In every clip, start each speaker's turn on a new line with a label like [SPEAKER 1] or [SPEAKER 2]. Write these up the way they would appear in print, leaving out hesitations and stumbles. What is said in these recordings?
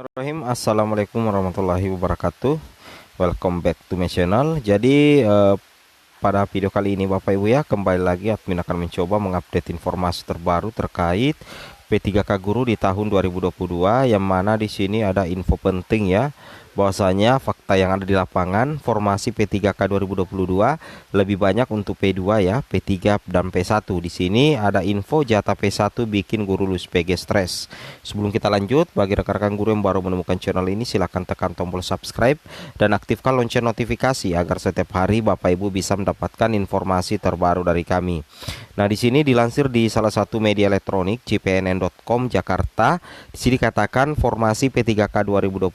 [SPEAKER 1] Assalamualaikum warahmatullahi wabarakatuh. Welcome back to my channel. Jadi pada video kali ini Bapak Ibu ya, kembali lagi admin akan mencoba mengupdate informasi terbaru terkait P3K Guru di tahun 2022, yang mana di sini ada info penting ya, bahwasanya fakta yang ada di lapangan formasi P3K 2022 lebih banyak untuk P2 ya, P3 dan P1. Di sini ada info jatah P1 bikin guru lulus PG stres. Sebelum kita lanjut, bagi rekan-rekan guru yang baru menemukan channel ini, silahkan tekan tombol subscribe dan aktifkan lonceng notifikasi agar setiap hari Bapak Ibu bisa mendapatkan informasi terbaru dari kami. Nah, di sini dilansir di salah satu media elektronik cpnn.com Jakarta. Di sini dikatakan formasi P3K 2022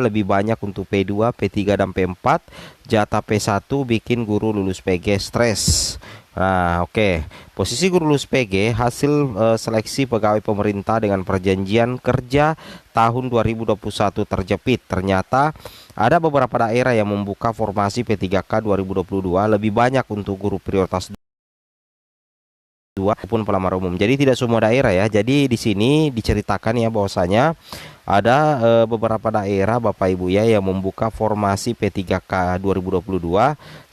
[SPEAKER 1] lebih banyak untuk P2, P3 dan P4. Jatah P1 bikin guru lulus PG stres. Nah, oke. Posisi guru lulus PG hasil seleksi pegawai pemerintah dengan perjanjian kerja tahun 2021 terjepit. Ternyata ada beberapa daerah yang membuka formasi P3K 2022 lebih banyak untuk guru prioritas 2 maupun pelamar umum. Jadi tidak semua daerah ya. Jadi di sini diceritakan ya, bahwasanya ada beberapa daerah Bapak Ibu ya yang membuka formasi P3K 2022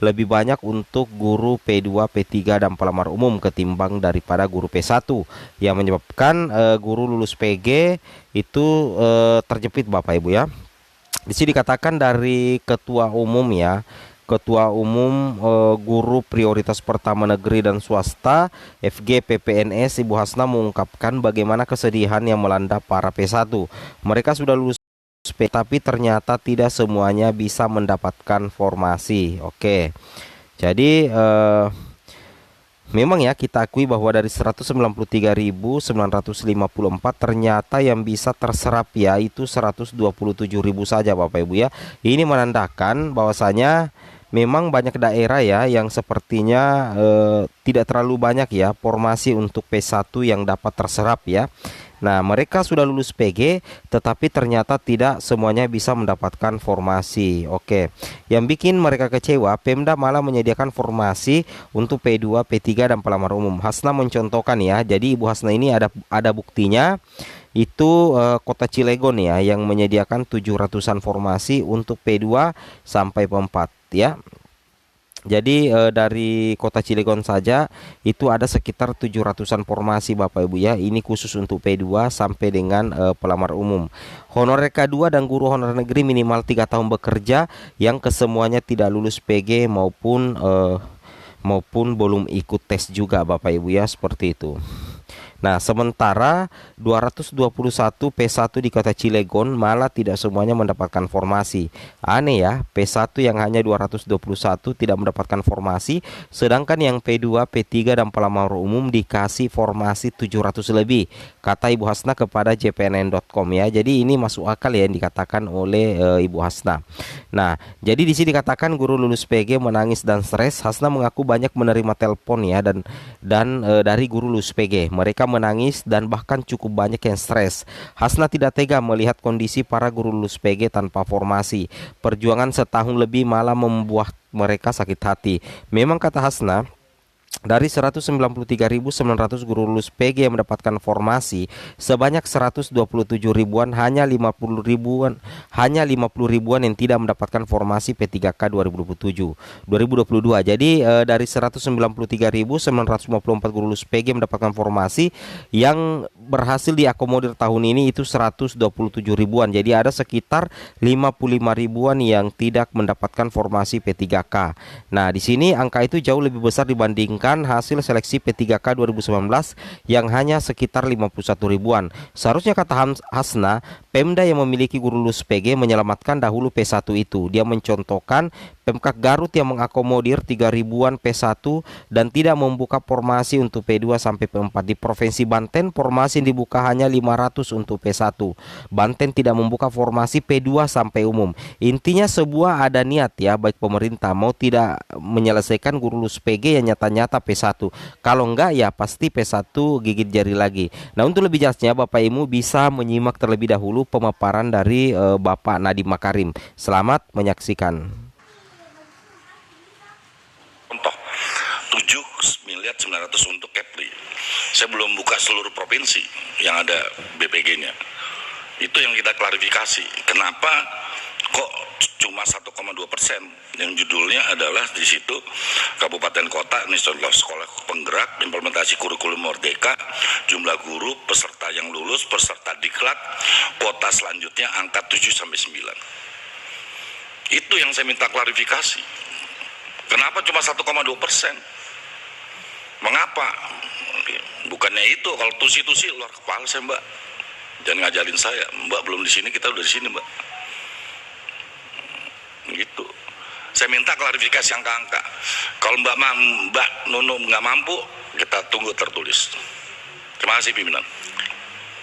[SPEAKER 1] lebih banyak untuk guru P2, P3 dan pelamar umum ketimbang daripada guru P1, yang menyebabkan guru lulus PG itu terjepit Bapak Ibu ya. Di sini dikatakan dari ketua umum ya, Ketua Umum Guru Prioritas Pertama Negeri dan Swasta FG PPNS Ibu Hasna mengungkapkan bagaimana kesedihan yang melanda para P1. Mereka sudah lulus P, tapi ternyata tidak semuanya bisa mendapatkan formasi. Oke. Jadi memang ya, kita akui bahwa dari 193.954 ternyata yang bisa terserap ya itu 127.000 saja Bapak Ibu ya. Ini menandakan bahwasanya memang banyak daerah ya yang sepertinya tidak terlalu banyak ya formasi untuk P1 yang dapat terserap ya. Nah, mereka sudah lulus PG tetapi ternyata tidak semuanya bisa mendapatkan formasi. Oke. Yang bikin mereka kecewa, Pemda malah menyediakan formasi untuk P2, P3 dan pelamar umum. Hasna mencontohkan ya. Jadi Ibu Hasna ini ada buktinya. Itu Kota Cilegon ya yang menyediakan 700-an formasi untuk P2 sampai P4 ya. Jadi dari Kota Cilegon saja itu ada sekitar 700-an formasi Bapak Ibu ya. Ini khusus untuk P2 sampai dengan pelamar umum. Honorer K2 dan guru honorer negeri minimal 3 tahun bekerja yang kesemuanya tidak lulus PG maupun belum ikut tes juga Bapak Ibu ya, seperti itu. Nah, sementara 221 P1 di Kota Cilegon malah tidak semuanya mendapatkan formasi. Aneh ya, P1 yang hanya 221 tidak mendapatkan formasi, sedangkan yang P2, P3 dan pelamar umum dikasih formasi 700 lebih, kata Ibu Hasna kepada jpnn.com ya. Jadi ini masuk akal ya yang dikatakan oleh Ibu Hasna. Nah, jadi di sini dikatakan guru lulus PG menangis dan stres. Hasna mengaku banyak menerima telepon ya dan dari guru lulus PG. Mereka menangis dan bahkan cukup banyak yang stres. Hasna tidak tega melihat kondisi para guru lulus PG tanpa formasi. Perjuangan setahun lebih malah membuat mereka sakit hati. Memang kata Hasna, dari 193.900 guru lulus PG yang mendapatkan formasi, sebanyak 127 ribuan hanya 50 ribuan yang tidak mendapatkan formasi P3K 2022. Jadi dari 193.954 guru lulus PG mendapatkan formasi, yang berhasil diakomodir tahun ini itu 127 ribuan. Jadi ada sekitar 55 ribuan yang tidak mendapatkan formasi P3K. Nah, di sini angka itu jauh lebih besar dibandingkan hasil seleksi P3K 2019 yang hanya sekitar 51 ribuan. Seharusnya kata Hasna, Pemda yang memiliki guru lulus PG menyelamatkan dahulu P1 itu. Dia mencontohkan Pemkab Garut yang mengakomodir 3 ribuan P1 dan tidak membuka formasi untuk P2 sampai P4. Di Provinsi Banten formasi yang dibuka hanya 500 untuk P1. Banten tidak membuka formasi P2 sampai umum. Intinya sebuah ada niat ya, baik pemerintah mau tidak menyelesaikan guru lulus PG yang nyata-nyata P1. Kalau enggak ya pasti P1 gigit jari lagi. Nah, untuk lebih jelasnya Bapak Ibu bisa menyimak terlebih dahulu pemaparan dari Bapak Nadiem Makarim. Selamat menyaksikan.
[SPEAKER 2] Contoh 7.900.000 untuk Kepri. Saya belum buka seluruh provinsi yang ada BPG-nya. Itu yang kita klarifikasi. Kenapa kok cuma 1,2%? Yang judulnya adalah di situ kabupaten kota ini sekolah penggerak implementasi kurikulum merdeka, jumlah guru, peserta yang lulus, peserta diklat, kuota selanjutnya angka 7-9. Itu yang saya minta klarifikasi. Kenapa cuma 1,2%? Mengapa? Bukannya itu, kalau tusi-tusi luar kepala saya, Mbak. Jangan ngajarin saya, Mbak belum di sini, kita udah di sini, Mbak. Gitu. Saya minta klarifikasi angka-angka. Kalau Mbak Nunu nggak mampu, kita tunggu tertulis. Terima kasih pimpinan.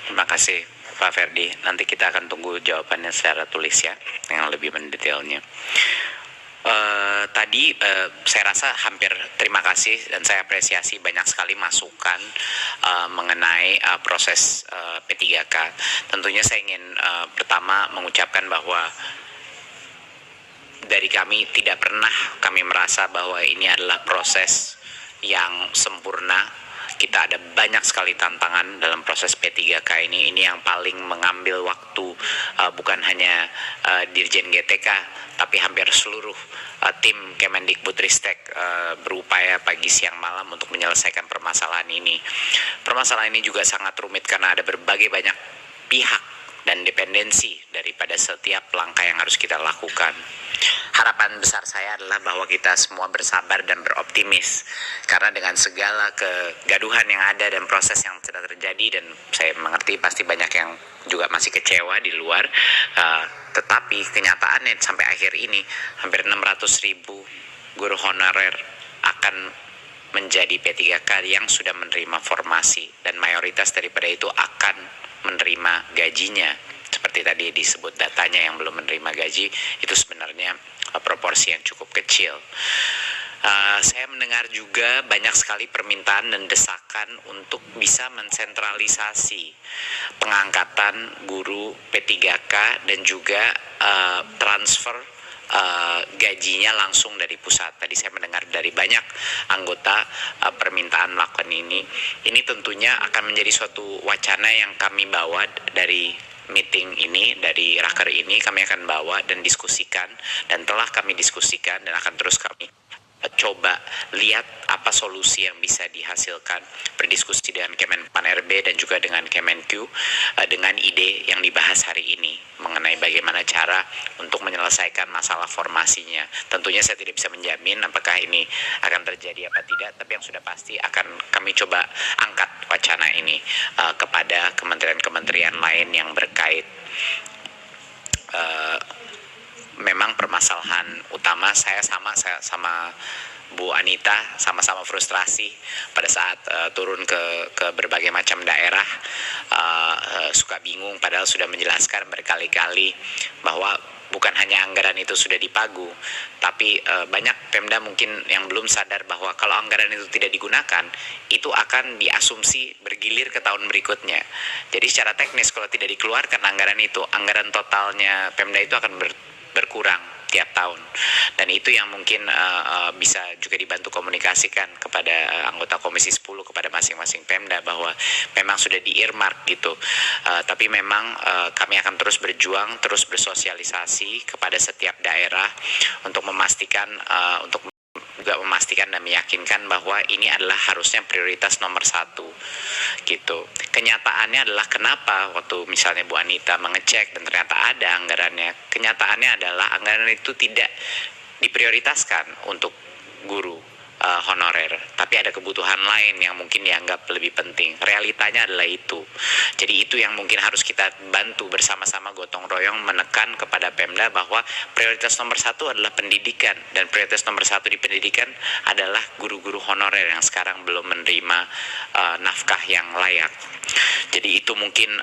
[SPEAKER 3] Terima kasih Pak Ferdi. Nanti kita akan tunggu jawabannya secara tulis ya, yang lebih mendetailnya. Tadi saya rasa hampir terima kasih dan saya apresiasi banyak sekali masukan mengenai proses P3K. Tentunya saya ingin pertama mengucapkan bahwa dari kami tidak pernah kami merasa bahwa ini adalah proses yang sempurna. Kita ada banyak sekali tantangan dalam proses P3K ini. Ini yang paling mengambil waktu bukan hanya Dirjen GTK, tapi hampir seluruh tim Kemendikbudristek berupaya pagi siang malam untuk menyelesaikan permasalahan ini. Permasalahan ini juga sangat rumit karena ada berbagai banyak pihak dan dependensi daripada setiap langkah yang harus kita lakukan. Harapan besar saya adalah bahwa kita semua bersabar dan beroptimis, karena dengan segala kegaduhan yang ada dan proses yang sedang terjadi, dan saya mengerti pasti banyak yang juga masih kecewa di luar, tetapi kenyataannya sampai akhir ini hampir 600.000 guru honorer akan menjadi P3K yang sudah menerima formasi, dan mayoritas daripada itu akan menerima gajinya. Seperti tadi disebut datanya, yang belum menerima gaji itu sebenarnya proporsi yang cukup kecil. Saya mendengar juga banyak sekali permintaan dan desakan untuk bisa mensentralisasi pengangkatan guru P3K dan juga transfer gajinya langsung dari pusat. Tadi saya mendengar dari banyak anggota permintaan melakukan ini. Ini tentunya akan menjadi suatu wacana yang kami bawa dari meeting ini, dari raker ini kami akan bawa dan diskusikan, dan telah kami diskusikan dan akan terus kami coba lihat apa solusi yang bisa dihasilkan, berdiskusi dengan Kemenpan RB dan juga dengan Kemenq dengan ide yang dibahas hari ini mengenai bagaimana cara untuk menyelesaikan masalah formasinya. Tentunya saya tidak bisa menjamin apakah ini akan terjadi apa tidak, tapi yang sudah pasti akan kami coba angkat wacana ini kepada kementerian-kementerian lain yang berkait. Memang permasalahan utama saya sama Bu Anita sama-sama frustrasi pada saat turun ke berbagai macam daerah, suka bingung padahal sudah menjelaskan berkali-kali bahwa bukan hanya anggaran itu sudah dipagu, tapi banyak Pemda mungkin yang belum sadar bahwa kalau anggaran itu tidak digunakan, itu akan diasumsi bergilir ke tahun berikutnya. Jadi secara teknis kalau tidak dikeluarkan anggaran itu, anggaran totalnya Pemda itu akan berkurang tiap tahun, dan itu yang mungkin bisa juga dibantu komunikasikan kepada anggota Komisi 10 kepada masing-masing Pemda bahwa memang sudah di-earmark gitu, tapi memang kami akan terus berjuang, terus bersosialisasi kepada setiap daerah untuk memastikan juga memastikan dan meyakinkan bahwa ini adalah harusnya prioritas nomor 1 gitu. Kenyataannya adalah kenapa waktu misalnya Bu Anita mengecek dan ternyata ada anggarannya, kenyataannya adalah anggaran itu tidak diprioritaskan untuk guru honorer, tapi ada kebutuhan lain yang mungkin dianggap lebih penting. Realitanya adalah itu. Jadi itu yang mungkin harus kita bantu bersama-sama gotong royong menekan kepada Pemda bahwa prioritas nomor 1 adalah pendidikan, dan prioritas nomor 1 di pendidikan adalah guru-guru honorer yang sekarang belum menerima nafkah yang layak. Jadi itu mungkin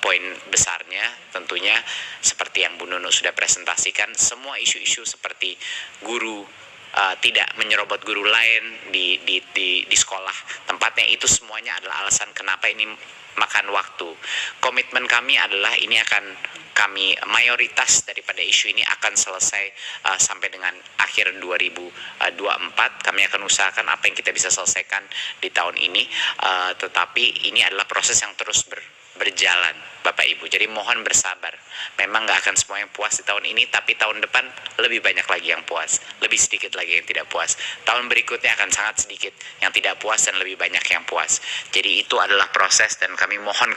[SPEAKER 3] poin besarnya. Tentunya seperti yang Bu Nunu sudah presentasikan, semua isu-isu seperti guru tidak menyerobot guru lain di sekolah tempatnya, itu semuanya adalah alasan kenapa ini makan waktu. Komitmen kami adalah ini akan kami, mayoritas daripada isu ini akan selesai sampai dengan akhir 2024. Kami akan usahakan apa yang kita bisa selesaikan di tahun ini, tetapi ini adalah proses yang terus berjalan, Bapak Ibu. Jadi mohon bersabar. Memang nggak akan semua yang puas di tahun ini, tapi tahun depan lebih banyak lagi yang puas, lebih sedikit lagi yang tidak puas. Tahun berikutnya akan sangat sedikit yang tidak puas dan lebih banyak yang puas. Jadi itu adalah proses, dan kami mohon